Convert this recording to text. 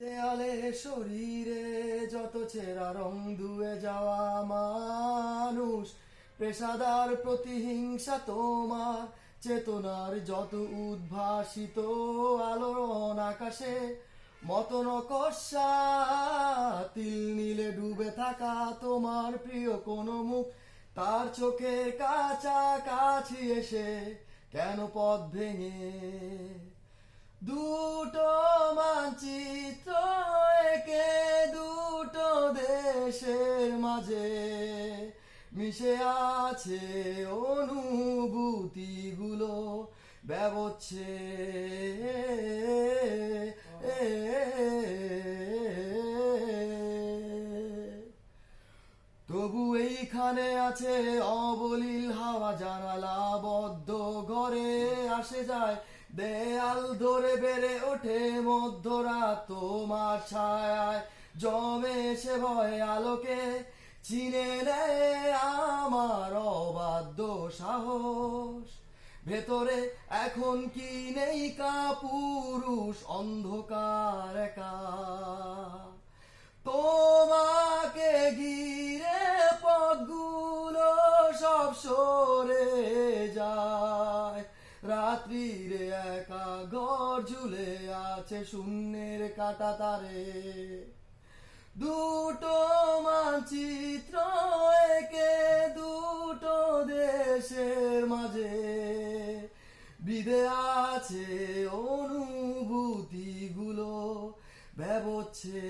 দেয়ালে শরীরে যত ছেঁড়া রং ধুয়ে যাওয়া মানুষ, পেশাদার প্রতিহিংসা তোমার চেতনার যত উদ্ভাসিত আলোড়ন আকাশে মত নকশা, তিল নীলে ডুবে থাকা তোমার প্রিয় কোন মুখ তার চোখের কাছাকাছি এসে কেন পথ ভেঙে দুটো মানচিত্র একে দুটো দেশের মাঝে মিশে আছে অনুভূতিগুলো ব্যবচ্ছে তবু এইখানে আছে অবলীল হাওয়া, জানালা বদ্ধ ঘরে আসে যায়, দেয়াল ধরে বেড়ে ওঠে মধ্যরাত তোমার ছায়ায় জমে সে ভয় আলোকে চিনে নেয় আমার অবাধ্য সাহস। ভেতরে এখন কি নেই কাপুরুষ অন্ধকার একা, তোমাকে ঘিরে পথগুলো সব সরে যায়, রাত্রিরে একা ঘর ঝুলে আছে শূন্যের কাটা তারে, দুটো মানচিত্র একে দুটো দেশের মাঝে বিধে আছে অনুভূতিগুলো ব্যবচ্ছে।